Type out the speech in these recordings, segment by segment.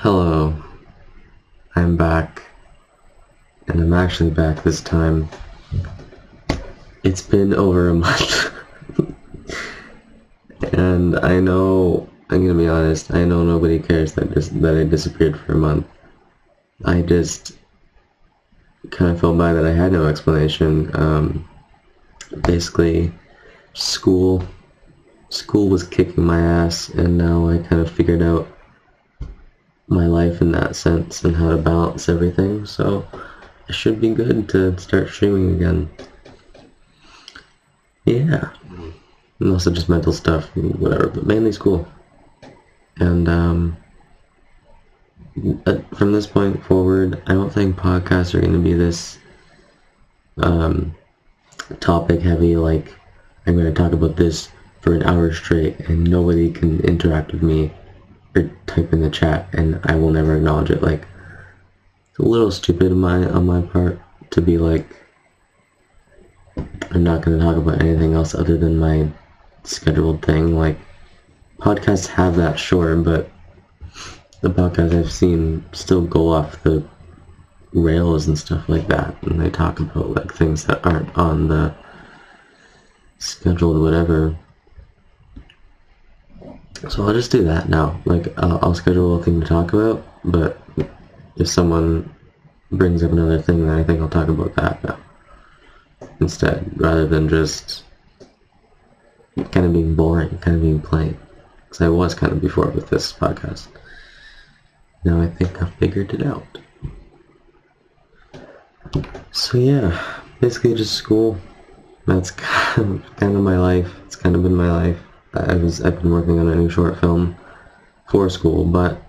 Hello, I'm back, and I'm actually back this time. It's been over a month, and I know, I'm gonna be honest, I know nobody cares that I disappeared for a month. I just kind of felt bad that I had no explanation. Basically, school was kicking my ass, and now I kind of figured out my life in that sense and how to balance everything, so it should be good to start streaming again. Yeah, and also just mental stuff, whatever, but mainly school. And from this point forward, I don't think podcasts are going to be this topic heavy, like I'm going to talk about this for an hour straight and nobody can interact with me or type in the chat and I will never acknowledge it. Like, it's a little stupid on my part to be like, I'm not going to talk about anything else other than my scheduled thing. Like, podcasts have that, sure, but the podcasts I've seen still go off the rails and stuff like that, and they talk about like things that aren't on the scheduled whatever. So I'll just do that now. Like, I'll schedule a thing to talk about, but if someone brings up another thing, then I think I'll talk about that now instead, rather than just kind of being boring, kind of being plain. Because I was kind of before with this podcast. Now I think I've figured it out. So yeah, basically just school. That's kind of my life. It's kind of been my life. I've been working on a new short film for school, but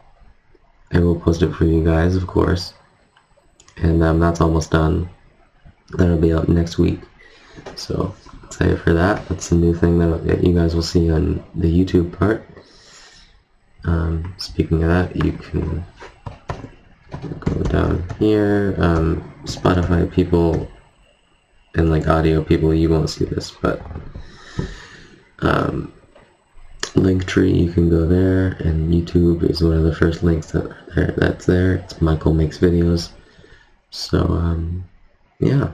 I will post it for you guys, of course. And that's almost done. That'll be out next week. So excited for that. That's a new thing that you guys will see on the YouTube part. Speaking of that, you can go down here. Spotify people and like audio people, you won't see this, but Linktree, you can go there, and YouTube is one of the first links that's there. It's Michael Makes Videos. So yeah.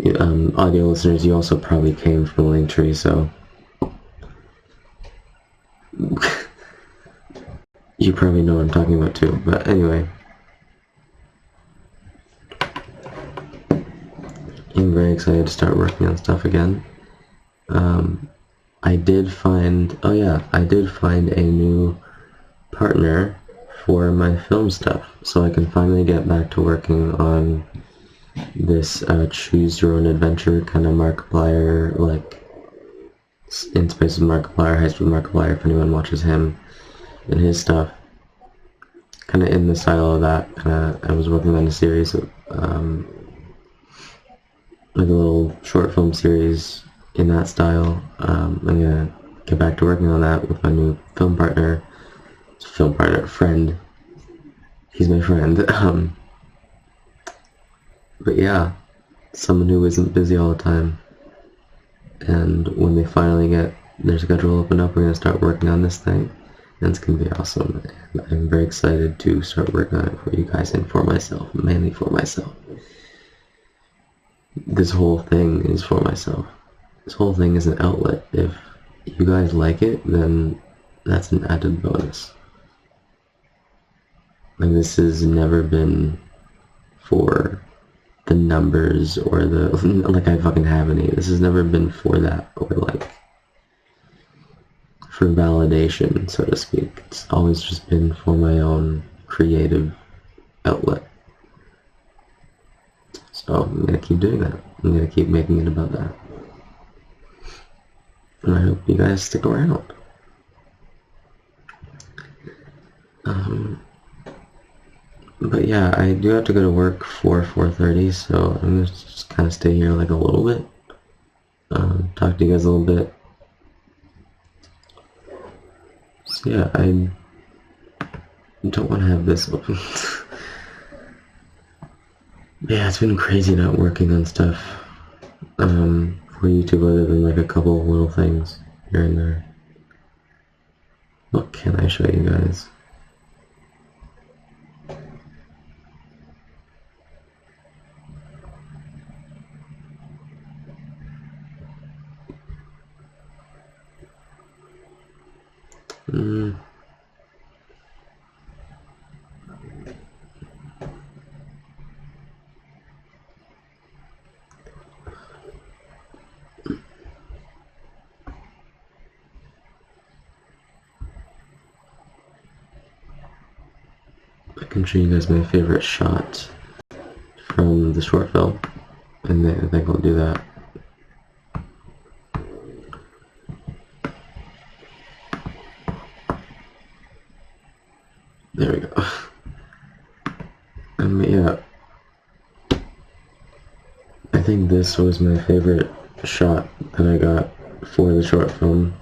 Audio listeners, you also probably came from Linktree, so you probably know what I'm talking about too. But anyway, I'm very excited to start working on stuff again. I did find a new partner for my film stuff, so I can finally get back to working on this choose your own adventure kind of Markiplier, like in space with Markiplier, High Speed Markiplier, if anyone watches him and his stuff, kind of in the style of that. I was working on a series of like a little short film series in that style. I'm gonna get back to working on that with my new friend. He's my friend. But yeah, someone who isn't busy all the time. And when they finally get their schedule open up, we're gonna start working on this thing, and it's gonna be awesome. And I'm very excited to start working on it for you guys and for myself, mainly for myself. This whole thing is for myself. This whole thing is an outlet. If you guys like it, then that's an added bonus. Like, this has never been for the numbers or the, like, I fucking have any. This has never been for that, or like for validation, so to speak. It's always just been for my own creative outlet. So I'm gonna keep doing that. I'm gonna keep making it about that. And I hope you guys stick around. But yeah, I do have to go to work for 4:30, so I'm gonna just kind of stay here like a little bit. Talk to you guys a little bit. So yeah, I don't want to have this open. Yeah, it's been crazy not working on stuff for YouTube other than like a couple of little things here and there. What can I show you guys? Mm. I can show you guys my favorite shot from the short film, and then I think I'll do that. There we go. Yeah, I think this was my favorite shot that I got for the short film.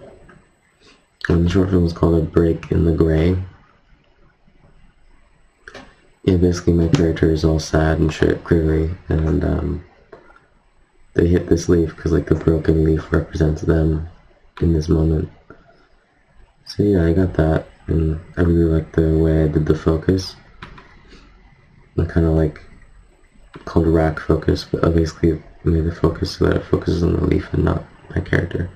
And the short film was called A Break in the Gray. Yeah, basically my character is all sad and shit, clearly, and they hit this leaf because like the broken leaf represents them in this moment. So yeah, I got that, and I really like the way I did the focus. I kind of like called rack focus, but I basically made the focus so that it focuses on the leaf and not my character.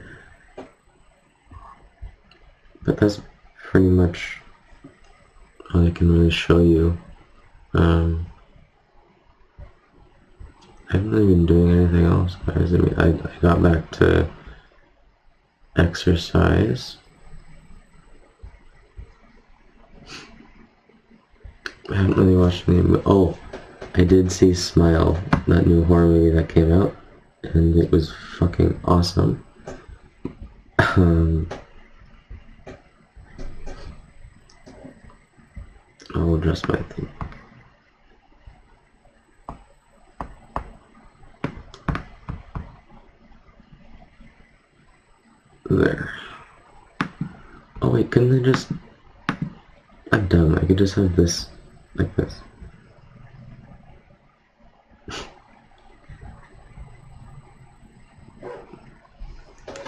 But that's pretty much all I can really show you. I haven't really been doing anything else, guys. I mean, I got back to exercise. I haven't really watched any, but oh, I did see Smile, that new horror movie that came out, and it was fucking awesome. I'll adjust my thing. There. Oh wait, couldn't I just... I'm dumb, I could just have this like this.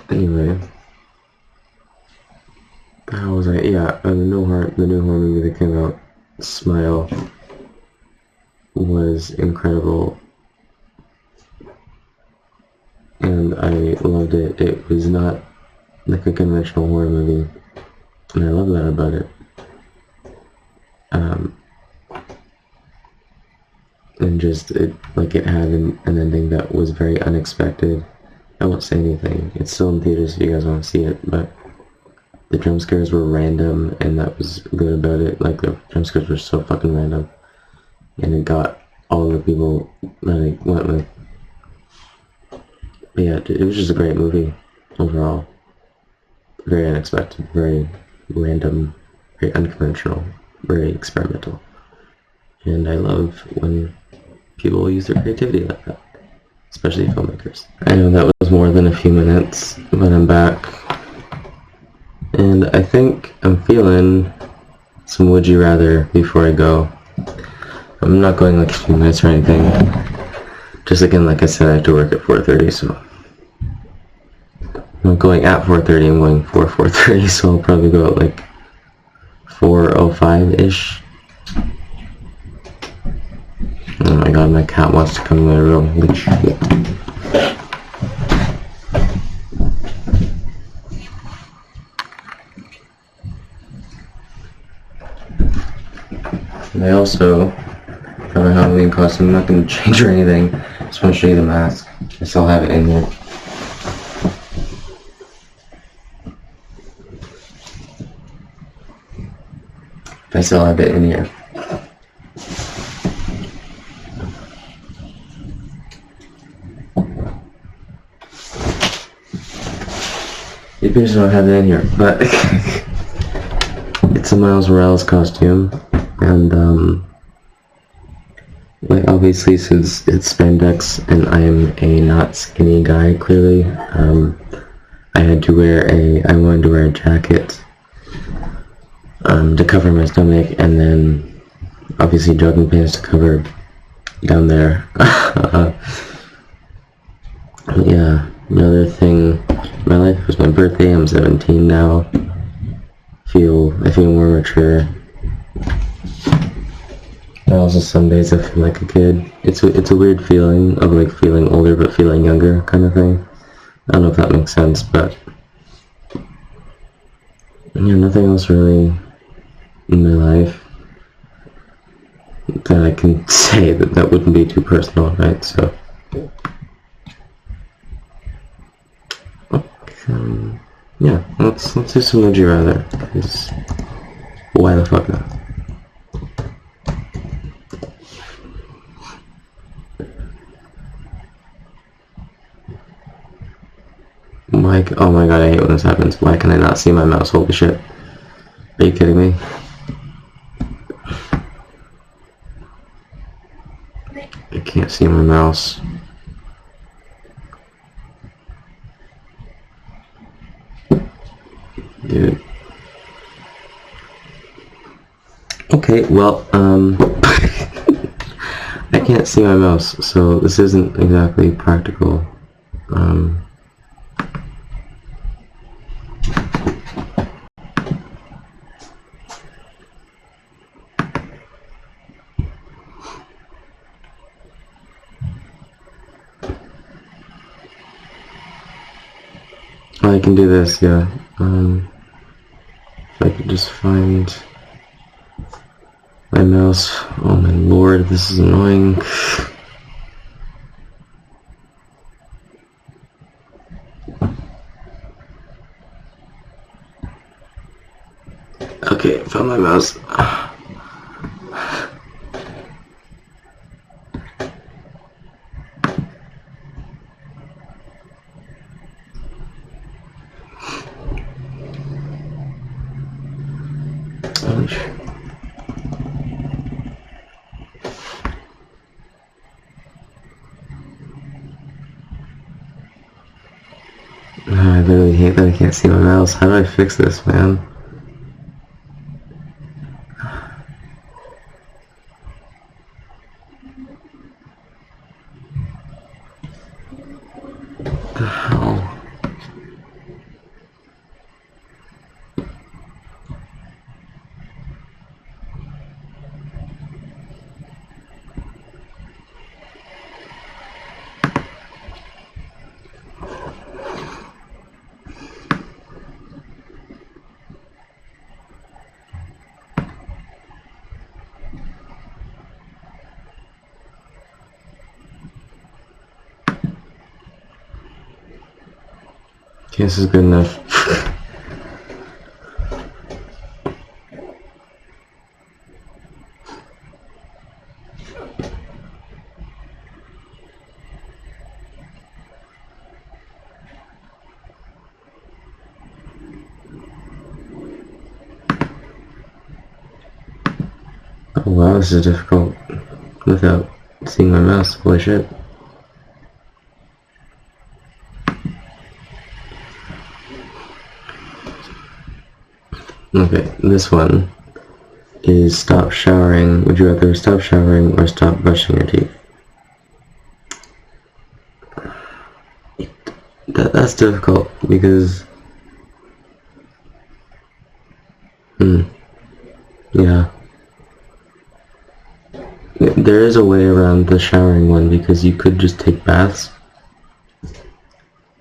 Anyway. How was I? Yeah, the new horror movie that came out, Smile, was incredible. And I loved it. It was not like a conventional horror movie, and I love that about it. And just it had an ending that was very unexpected. I won't say anything. It's still in theaters if you guys want to see it, but the jump scares were random, and that was good about it. Like, the jump scares were so fucking random, and it got all the people that I went with. But yeah, it was just a great movie overall. Very unexpected, very random, very unconventional, very experimental. And I love when people use their creativity like that, especially filmmakers. I know that was more than a few minutes, but I'm back. And I think I'm feeling some would you rather before I go. I'm not going like a few minutes or anything. Just again, like I said, I have to work at 4:30, so I'm not going at 4:30, I'm going for 4:30, so I'll probably go at like 4:05-ish. Oh my god, my cat wants to come in my room. Holy shit. And I also have a Halloween costume. I'm not going to change or anything. I just want to show you the mask. I still have it in here. I still have it in here. You just don't have it in here, but it's a Miles Morales costume, and like obviously since it's spandex and I am a not skinny guy, clearly, I wanted to wear a jacket to cover my stomach, and then obviously jogging pants to cover down there. Yeah, another thing. My life was my birthday. I'm 17 now. I feel more mature. But also some days I feel like a kid. It's a weird feeling of like feeling older but feeling younger kind of thing. I don't know if that makes sense, but Yeah, nothing else really in my life that I can say that wouldn't be too personal, right? So, yeah, let's do some would you rather. Because why the fuck not? Mike, oh my god, I hate when this happens. Why can I not see my mouse? Holy shit. Are you kidding me? I can't see my mouse. Dude. Okay, well, I can't see my mouse, so this isn't exactly practical. I can do this, yeah. If I could just find my mouse. Oh my lord, this is annoying. Okay, found my mouse. I literally hate that I can't see my mouse. How do I fix this, man? What the hell? Okay, this is good enough. Oh wow, this is difficult without seeing my mouse. Holy shit. Okay, this one is stop showering. Would you rather stop showering or stop brushing your teeth? That's difficult because yeah. There is a way around the showering one because you could just take baths.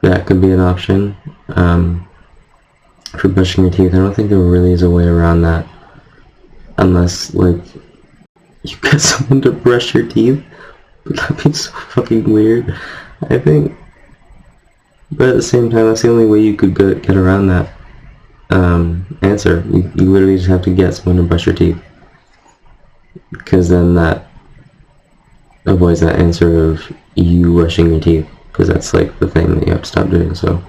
That could be an option. For brushing your teeth, I don't think there really is a way around that. Unless, like, you get someone to brush your teeth. That'd be so fucking weird, I think. But at the same time, that's the only way you could get around that answer. You literally just have to get someone to brush your teeth. Because then that avoids that answer of you brushing your teeth. Because that's like the thing that you have to stop doing, so.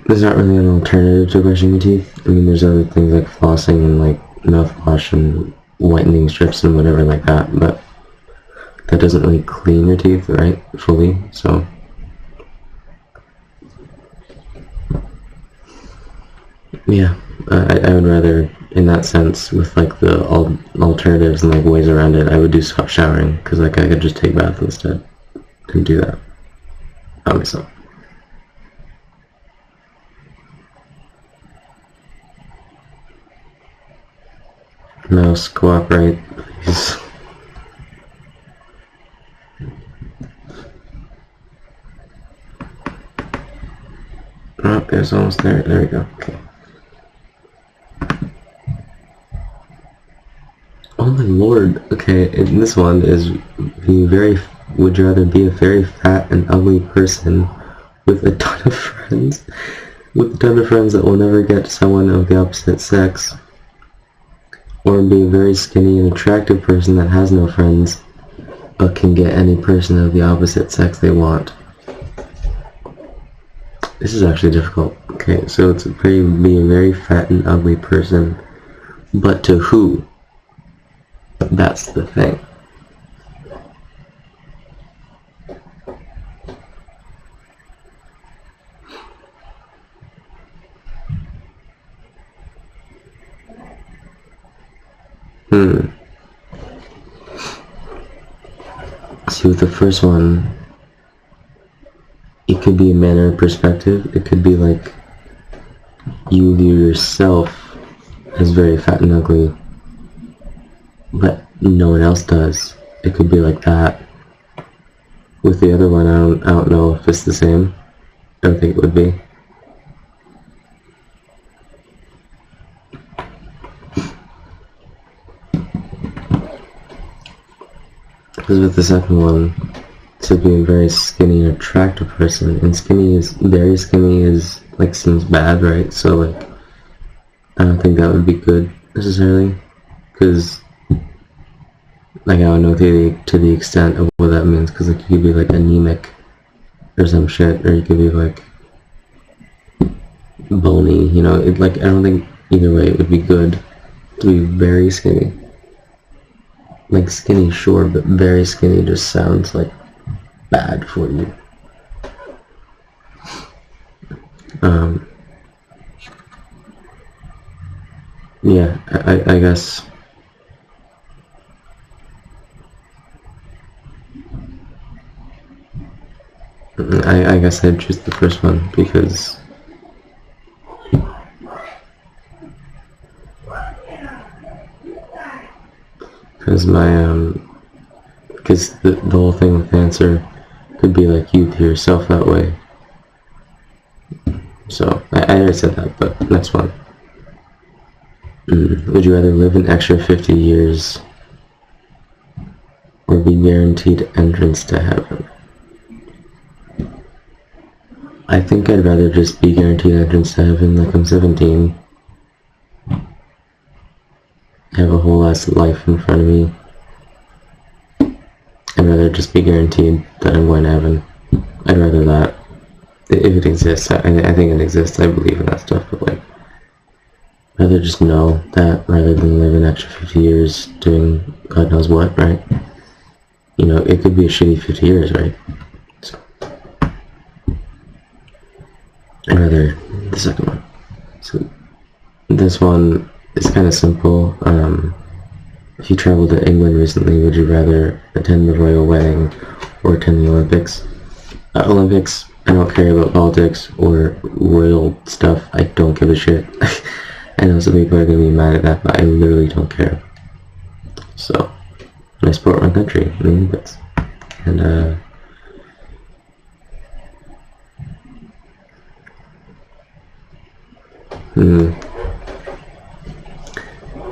There's not really an alternative to brushing your teeth. I mean, there's other things like flossing and like mouthwash and whitening strips and whatever like that, but that doesn't really clean your teeth, right, fully, so. Yeah, I would rather, in that sense, with like the alternatives and like ways around it, I would do stop showering, because like I could just take a bath instead and do that by myself. Mouse, cooperate, please. Oh, it's almost there. There we go. Okay. Oh my lord. Okay, and this one is would you rather be a very fat and ugly person with a ton of friends? With a ton of friends that will never get someone of the opposite sex? Or be a very skinny and attractive person that has no friends, but can get any person of the opposite sex they want? This is actually difficult. Okay, so it's be a very fat and ugly person, but to who? That's the thing. See, with the first one, it could be a matter of perspective. It could be like you view yourself as very fat and ugly, but no one else does. It could be like that. With the other one, I don't know if it's the same. I don't think it would be. Because with the second one, to be a very skinny and attractive person, and very skinny is, like, seems bad, right? So, like, I don't think that would be good, necessarily, because, like, I don't know to the extent of what that means, because, like, you could be, like, anemic, or some shit, or you could be, like, bony, you know, I don't think either way it would be good to be very skinny. Like, skinny, sure, but very skinny just sounds, like, bad for you. Yeah, I guess. I guess I'd choose the first one because because the whole thing with the answer could be like you to yourself that way. So I already said that, but next one. Would you rather live an extra 50 years or be guaranteed entrance to heaven? I think I'd rather just be guaranteed entrance to heaven. Like, I'm 17. I have a whole ass life in front of me. I'd rather just be guaranteed that I'm going to heaven. I'd rather that. If it exists, I think it exists. I believe in that stuff, but like, I'd rather just know that rather than live an extra 50 years doing God knows what, right? You know, it could be a shitty 50 years, right? So, I'd rather the second one. So, this one is kind of simple. If you traveled to England recently, would you rather attend the royal wedding or attend the Olympics? Olympics, I don't care about politics or royal stuff. I don't give a shit. I know some people are going to be mad at that, but I literally don't care. So, I support my country in the Olympics. And,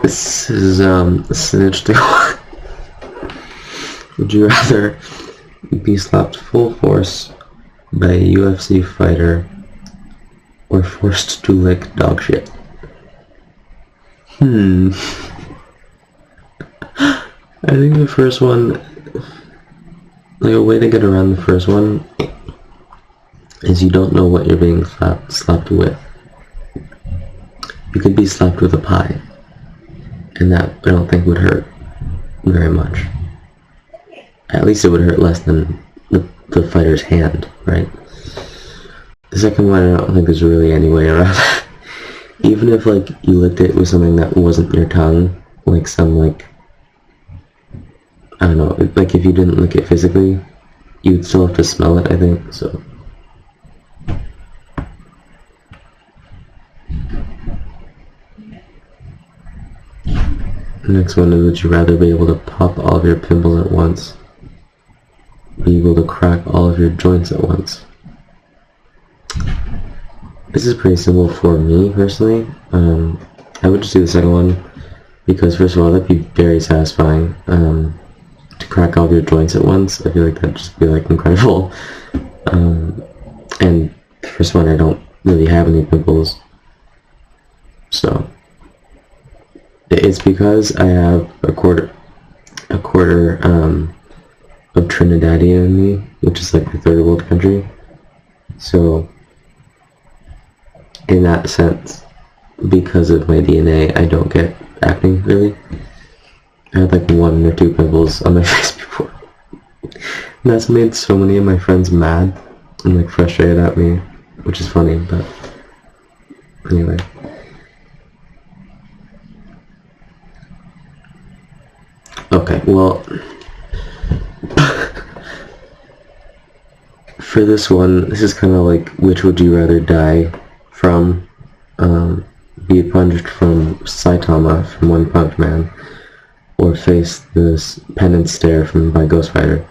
This is an interesting one. Would you rather be slapped full force by a UFC fighter or forced to lick dog shit? I think the first one, like, a way to get around the first one is you don't know what you're being slapped with. You could be slapped with a pie, and that I don't think would hurt very much. At least it would hurt less than the fighter's hand, right? The second one, I don't think there's really any way around it. Even if, like, you licked it with something that wasn't your tongue, like some, like, I don't know, like if you didn't lick it physically, you'd still have to smell it, I think, so. The next one is, would you rather be able to pop all of your pimples at once? Be able to crack all of your joints at once? This is pretty simple for me personally. I would just do the second one because first of all, that'd be very satisfying. To crack all of your joints at once, I feel like that'd just be like incredible. And the first one, I don't really have any pimples, so it's because I have a quarter of Trinidadian in me, which is like the third world country. So in that sense, because of my DNA, I don't get acne really. I had like 1 or 2 pimples on my face before. And that's made so many of my friends mad and like frustrated at me, which is funny, but anyway. Okay, well, for this one, this is kind of like, which would you rather die from? Be punched from Saitama from One Punch Man, or face this penance stare by Ghost Rider.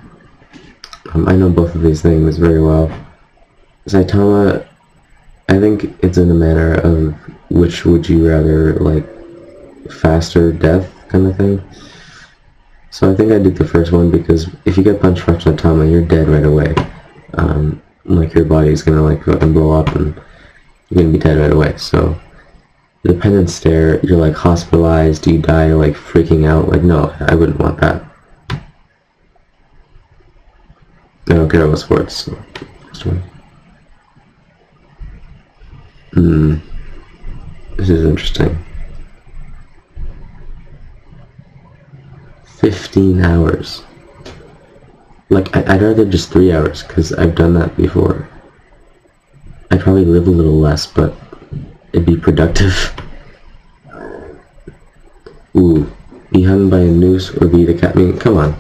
I know both of these things very well. Saitama, I think it's in a manner of which would you rather, like, faster death kind of thing. So I think I did the first one because if you get punched from Saitama, you're dead right away. Like your body's gonna like fucking blow up and you're gonna be dead right away. So the penance stare, you're like hospitalized, you die, you're like freaking out. Like, no, I wouldn't want that. I don't care about sports, so next one. This is interesting. 15 hours. Like, I'd rather just 3 hours, because I've done that before. I'd probably live a little less, but it'd be productive. Ooh, be hung by a noose or be decapitated. I mean, come on.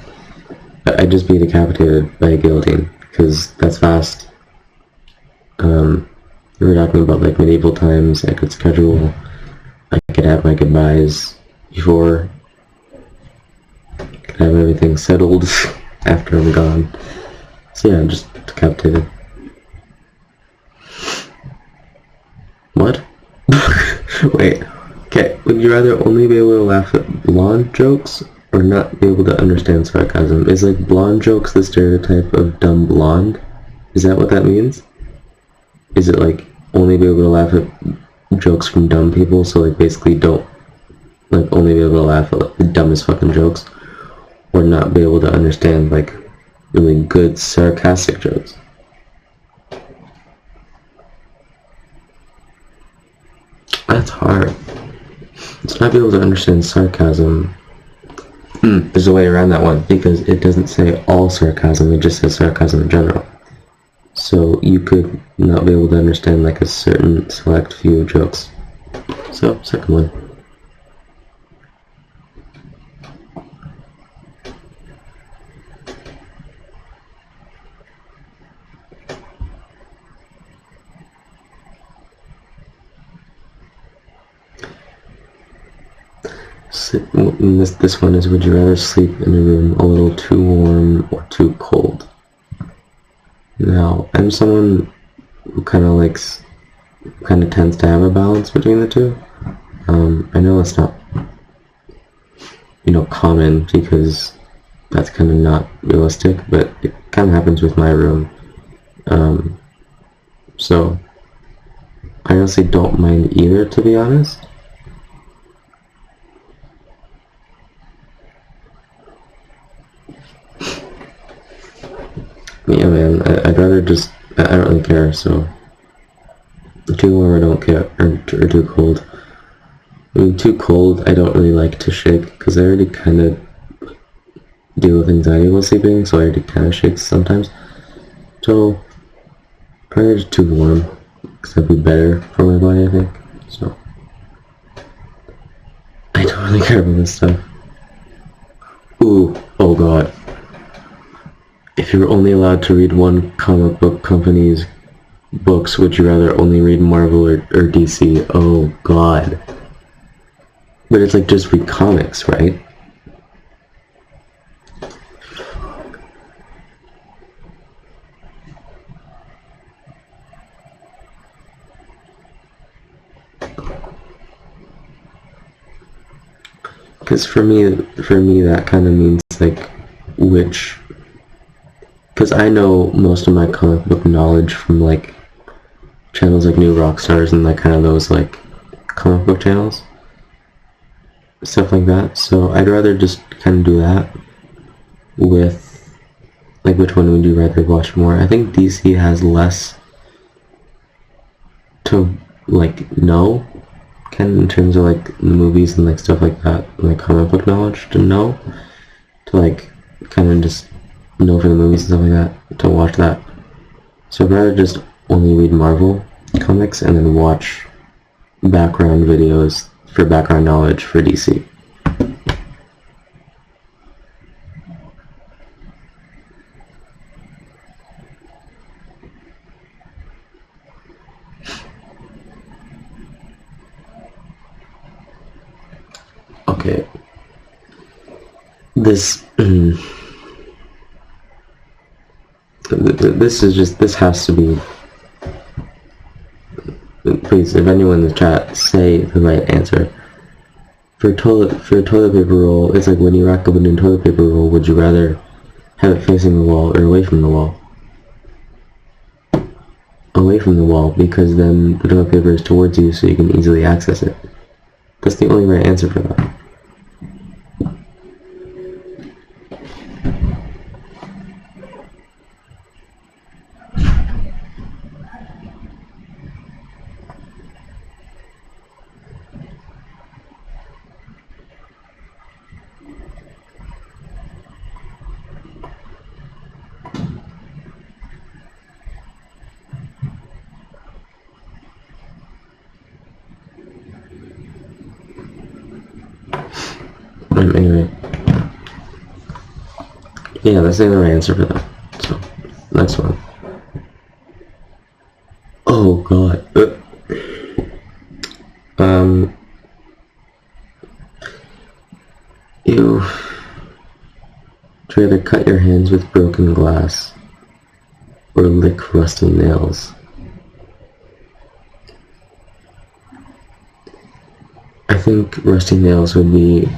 I'd just be decapitated by a guillotine, because that's fast. We were talking about, like, medieval times. I could schedule. I could have my goodbyes before. I could have everything settled after I'm gone. So yeah, I'm just decapitated. What? Wait. Okay, would you rather only be able to laugh at blonde jokes or not be able to understand sarcasm? Is like blonde jokes the stereotype of dumb blonde? Is that what that means? Is it like only be able to laugh at jokes from dumb people, so like basically don't like only be able to laugh at like, the dumbest fucking jokes, or not be able to understand like really good sarcastic jokes? That's hard. Let's not be able to understand sarcasm. There's a way around that one, because it doesn't say all sarcasm, it just says sarcasm in general. So you could not be able to understand like a certain select few jokes. So, second one. This one is, would you rather sleep in a room a little too warm or too cold? Now, I'm someone who kind of tends to have a balance between the two. I know it's not, common, because that's kind of not realistic, but it kind of happens with my room. So, I honestly don't mind either, to be honest. Yeah, man, I'd rather just, I don't really care, so, too warm I don't care, or too cold. I mean, too cold I don't really like to shake, because I already kind of deal with anxiety while sleeping, so I already kind of shake sometimes. So, probably just too warm, because that'd be better for my body, I think, so. I don't really care about this stuff. Ooh, oh god. If you were only allowed to read one comic book company's books, would you rather only read Marvel or DC? Oh god. But it's like just read comics, right? Because for me, that kind of means like which. Because I know most of my comic book knowledge from like channels like New Rockstars and like kind of those like comic book channels, stuff like that. So I'd rather just kind of do that with like which one would you rather watch more. I think DC has less to like know, kind of in terms of like the movies and like stuff like that, like comic book knowledge to know, to like kind of just know for the movies and stuff like that, to watch that. So I'd rather just only read Marvel comics and then watch background videos for background knowledge for DC. Okay. This this has to be. Please, if anyone in the chat, say the right answer. For toilet paper roll, it's like when you rack up a new toilet paper roll, would you rather have it facing the wall or away from the wall? Away from the wall, because then the toilet paper is towards you so you can easily access it. That's the only right answer for that. Anyway, yeah, that's the right answer for that. So, next one. Oh god. You try to cut your hands with broken glass or lick rusty nails. I think rusty nails would be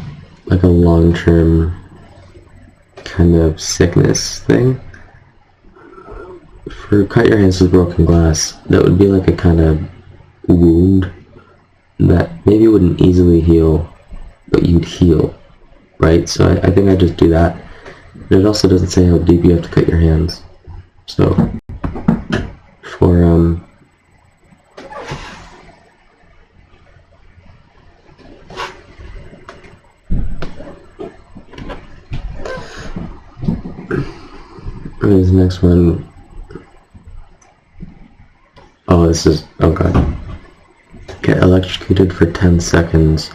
like a long-term kind of sickness thing. For cut your hands with broken glass, that would be like a kind of wound that maybe wouldn't easily heal, but you'd heal, right? So I think I'd just do that. And it also doesn't say how deep you have to cut your hands. So for this next one. Oh, this is, oh god. Get electrocuted for 10 seconds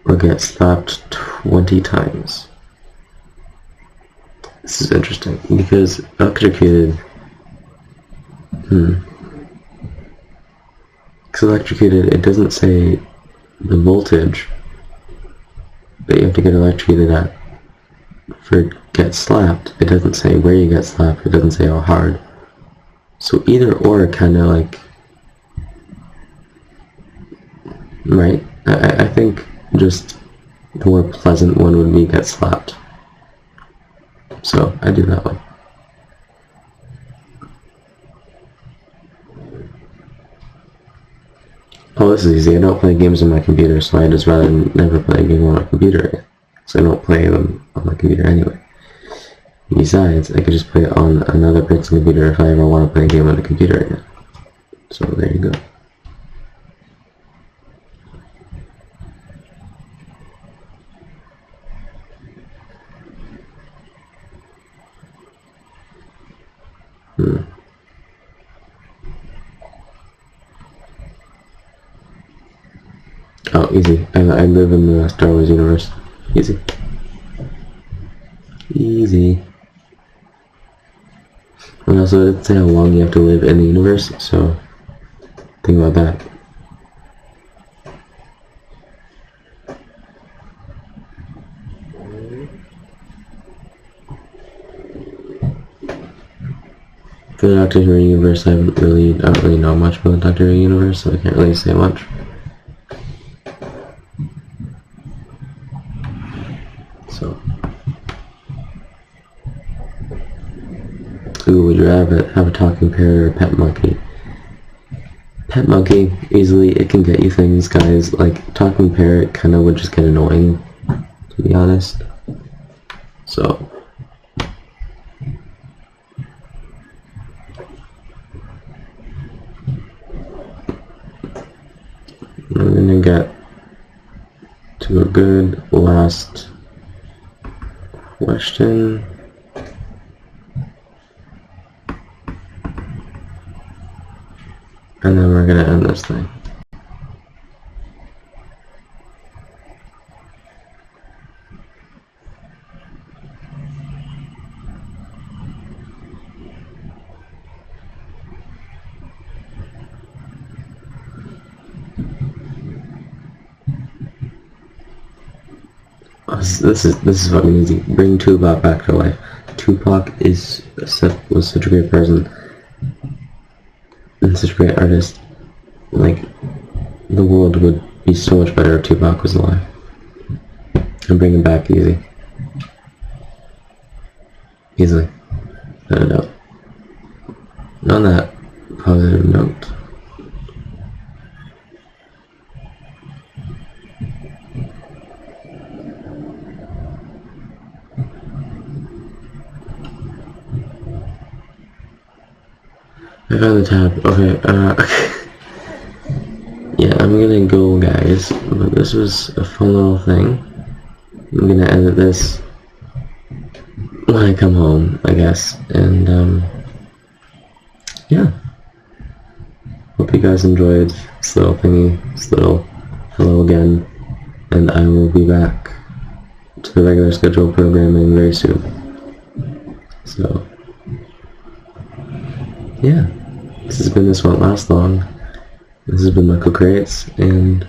or get slapped 20 times. This is interesting because electrocuted, because electrocuted, it doesn't say the voltage that you have to get electrocuted at. For get slapped, it doesn't say where you get slapped, it doesn't say how hard. So either or kind of like, right? I think just the more pleasant one would be get slapped. So I do that one. Oh, this is easy. I don't play games on my computer, so I just rather never play a game on my computer. So I don't play them on my computer anyway. Besides, I could just play it on another person's computer if I ever want to play a game on the computer again. So there you go. Oh, easy. I live in the Star Wars universe. Easy. Easy. And also, it doesn't say how long you have to live in the universe, so think about that. For the Doctor Who universe, I don't really know much about the Doctor Who universe, so I can't really say much. So would you rather have a talking parrot or a pet monkey? Pet monkey, easily, it can get you things, guys. Like, talking parrot kind of would just get annoying, to be honest. So, we're gonna get to a good last question. And then we're gonna end this thing. This is fucking easy. Bring Tupac back to life. Tupac was such a great person and such a great artist. Like, the world would be so much better if Tupac was alive. And bring him back easy. Easily. Without a doubt. And on that positive note, I found the tab. Okay, yeah, I'm gonna go, guys, but this was a fun little thing. I'm gonna edit this when I come home, I guess, and, yeah. Hope you guys enjoyed this little thingy, this little hello again, and I will be back to the regular scheduled programming very soon. So, yeah. This has been This Won't Last Long. This has been MichaelCreates, and